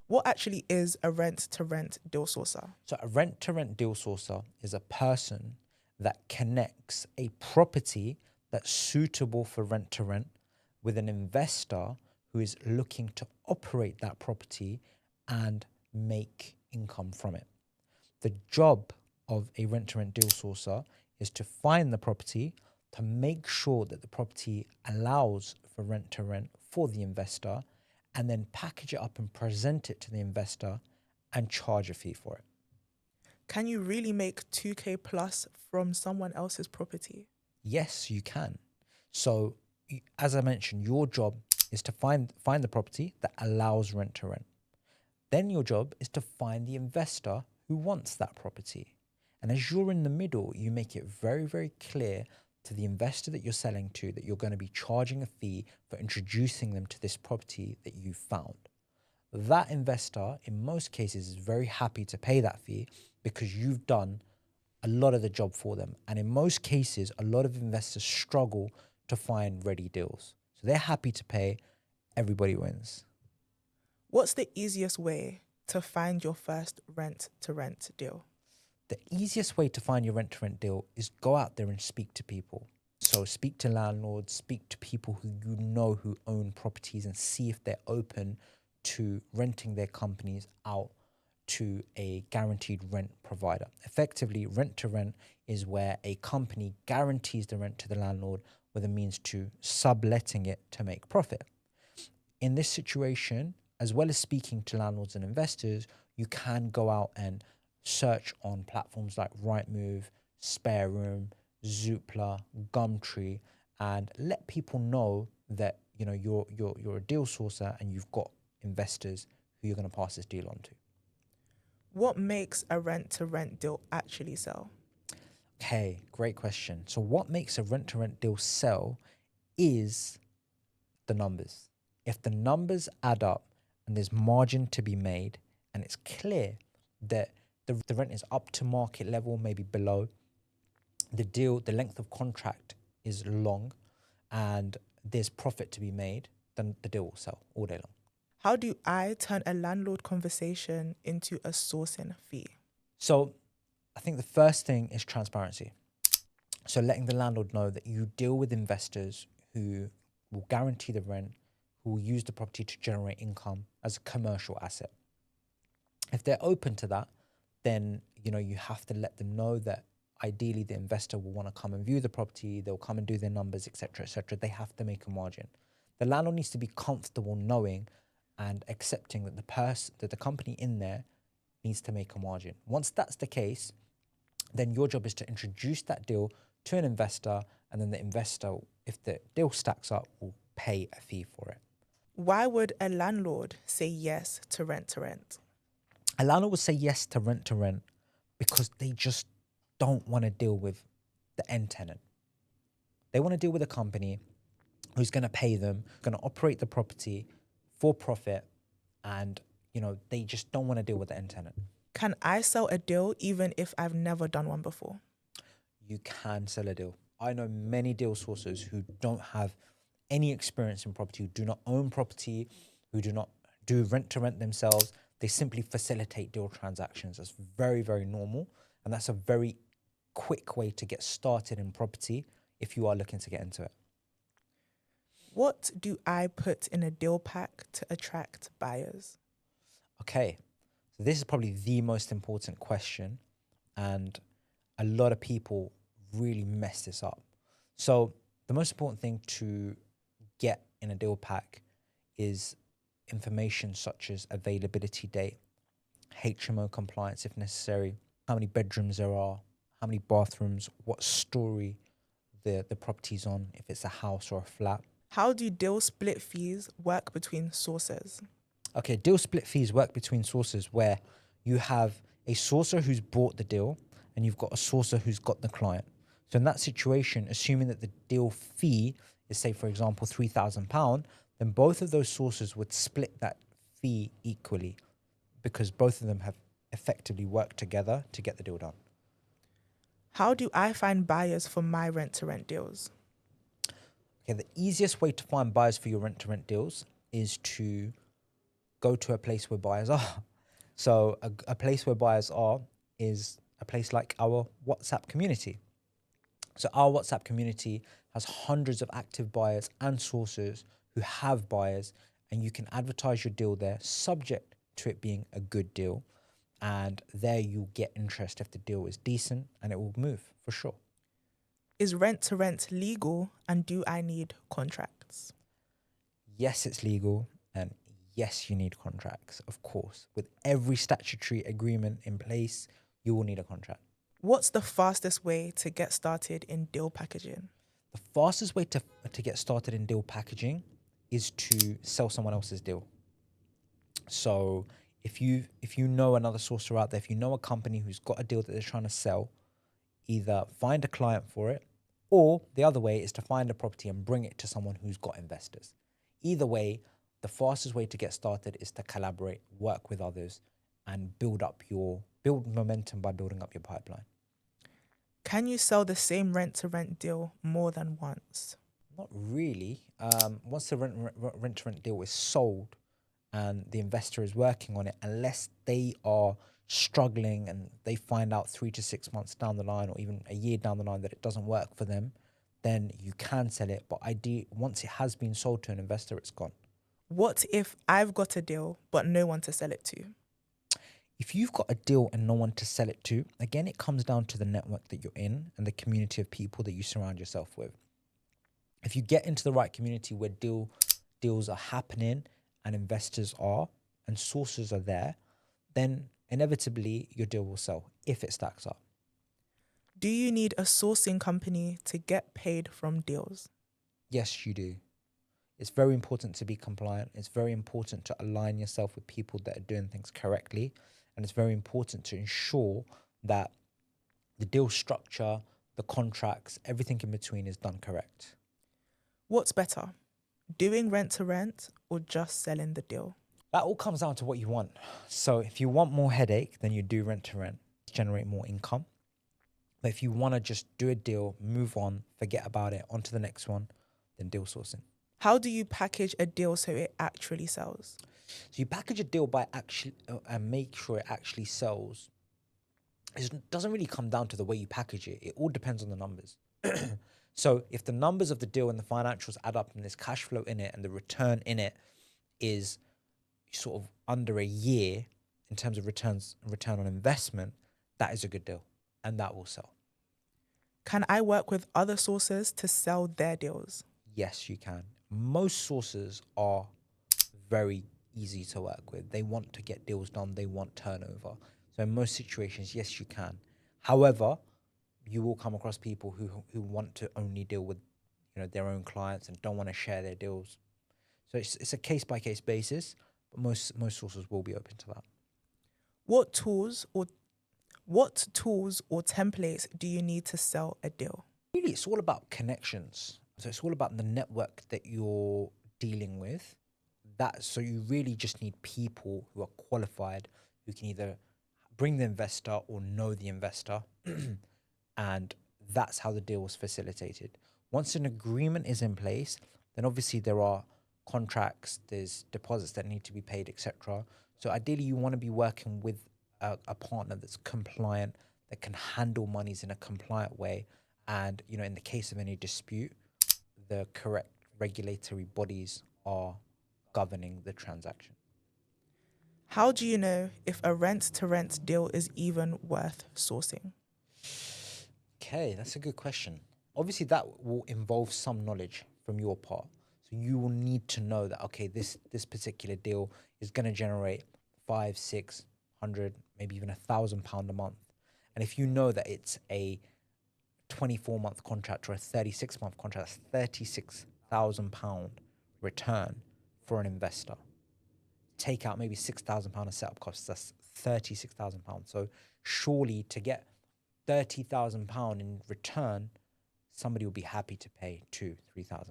What actually is a rent-to-rent deal sourcer? So a rent-to-rent deal sourcer is a person that connects a property that's suitable for rent-to-rent with an investor who is looking to operate that property and make income from it. The job of a rent-to-rent deal sourcer is to find the property, to make sure that the property allows for rent-to-rent for the investor, and then package it up and present it to the investor and charge a fee for it. Can you really make 2K plus from someone else's property? Yes, you can. So as I mentioned, your job is to find the property that allows rent to rent. Then your job is to find the investor who wants that property. And as you're in the middle, you make it very, very clear to the investor that you're selling to that you're going to be charging a fee for introducing them to this property that you found. That investor, in most cases, is very happy to pay that fee because you've done a lot of the job for them. And in most cases, a lot of investors struggle to find ready deals. So they're happy to pay, everybody wins. What's the easiest way to find your first rent-to-rent deal? The easiest way to find your rent-to-rent deal is go out there and speak to people. So speak to landlords, speak to people who you know who own properties and see if they're open to renting their companies out to a guaranteed rent provider. Effectively, rent-to-rent is where a company guarantees the rent to the landlord with a means to subletting it to make profit. In this situation, as well as speaking to landlords and investors, you can go out and search on platforms like Rightmove, Spare Room, Zoopla, Gumtree, and let people know that you're a deal sourcer and you've got investors who you're going to pass this deal on to. What makes a rent-to-rent deal actually sell? Okay, great question. So what makes a rent-to-rent deal sell is the numbers. If the numbers add up and there's margin to be made and it's clear that the rent is up to market level, maybe below, the length of contract is long and there's profit to be made, then the deal will sell all day long. How do I turn a landlord conversation into a sourcing fee? So I think the first thing is transparency. So letting the landlord know that you deal with investors who will guarantee the rent, who will use the property to generate income as a commercial asset. If they're open to that, then you have to let them know that ideally the investor will want to come and view the property, they'll come and do their numbers, etc., etc. They have to make a margin. The landlord needs to be comfortable knowing and accepting that the company in there needs to make a margin. Once that's the case, then your job is to introduce that deal to an investor, and then the investor, if the deal stacks up, will pay a fee for it. Why would a landlord say yes to rent-to-rent? A landlord would say yes to rent because they just don't want to deal with the end tenant. They want to deal with a company who's going to pay them, going to operate the property for profit, and they just don't want to deal with the end tenant. Can I sell a deal even if I've never done one before? You can sell a deal. I know many deal sourcers who don't have any experience in property, who do not own property, who do not do rent-to-rent themselves. They simply facilitate deal transactions. That's very, very normal, and that's a very quick way to get started in property if you are looking to get into it. What do I put in a deal pack to attract buyers? Okay, so this is probably the most important question, and a lot of people really mess this up. So the most important thing to get in a deal pack is information such as availability date, HMO compliance if necessary, how many bedrooms there are, how many bathrooms, what story the property's on, if it's a house or a flat. How do deal split fees work between sources? Okay, deal split fees work between sources where you have a sourcer who's bought the deal and you've got a sourcer who's got the client. So in that situation, assuming that the deal fee is, say, for example, £3,000, then both of those sources would split that fee equally because both of them have effectively worked together to get the deal done. How do I find buyers for my rent-to-rent deals? Okay, the easiest way to find buyers for your rent-to-rent deals is to go to a place where buyers are. So a place where buyers are is a place like our WhatsApp community. So our WhatsApp community has hundreds of active buyers and sources who have buyers, and you can advertise your deal there subject to it being a good deal. And there you'll get interest if the deal is decent, and it will move for sure. Is rent to rent legal, and do I need contracts? Yes, it's legal, and yes, you need contracts, of course. With every statutory agreement in place, you will need a contract. What's the fastest way to get started in deal packaging? The fastest way to get started in deal packaging is to sell someone else's deal. So if you know another sourcer out there, if you know a company who's got a deal that they're trying to sell, either find a client for it, or the other way is to find a property and bring it to someone who's got investors. Either way, the fastest way to get started is to collaborate, work with others, and build momentum by building up your pipeline. Can you sell the same rent to rent deal more than once? Not really. Once the rent to rent deal is sold and the investor is working on it, unless they are struggling and they find out 3 to 6 months down the line, or even a year down the line, that it doesn't work for them, then you can sell it. But once it has been sold to an investor, it's gone. What if I've got a deal but no one to sell it to? If you've got a deal and no one to sell it to, again, it comes down to the network that you're in and the community of people that you surround yourself with. If you get into the right community where deals are happening and investors are and sources are there, then inevitably your deal will sell if it stacks up. Do you need a sourcing company to get paid from deals? Yes, you do. It's very important to be compliant. It's very important to align yourself with people that are doing things correctly. And it's very important to ensure that the deal structure, the contracts, everything in between is done correct. What's better, doing rent to rent or just selling the deal? That all comes down to what you want. So if you want more headache, then you do rent to rent, generate more income. But if you want to just do a deal, move on, forget about it, on to the next one, then deal sourcing. How do you package a deal so it actually sells? So you package a deal by actually and make sure it actually sells. It doesn't really come down to the way you package it. It all depends on the numbers. So if the numbers of the deal and the financials add up and there's cash flow in it and the return in it is sort of under a year in terms of return on investment, that is a good deal and that will sell. Can I work with other sources to sell their deals? Yes, you can. Most sources are very easy to work with. They want to get deals done. They want turnover. So in most situations, yes, you can. However, you will come across people who want to only deal with, their own clients and don't want to share their deals. So it's a case by case basis, but most sources will be open to that. What tools or templates do you need to sell a deal? Really, it's all about connections. So it's all about the network that you're dealing with. So you really just need people who are qualified, who can either bring the investor or know the investor. And that's how the deal was facilitated. Once an agreement is in place, then obviously there are contracts, there's deposits that need to be paid, etc. So ideally you want to be working with a partner that's compliant, that can handle monies in a compliant way. And, in the case of any dispute, the correct regulatory bodies are governing the transaction. How do you know if a rent-to-rent deal is even worth sourcing? Okay, that's a good question. Obviously, that will involve some knowledge from your part. So you will need to know that, okay, this particular deal is going to generate 500, 600, maybe even £1,000 a month. And if you know that it's a 24-month contract or a 36-month contract, that's £36,000 return for an investor. Take out maybe £6,000 of setup costs, that's £36,000. So surely to get £30,000 in return, somebody will be happy to pay £2,000, £3,000.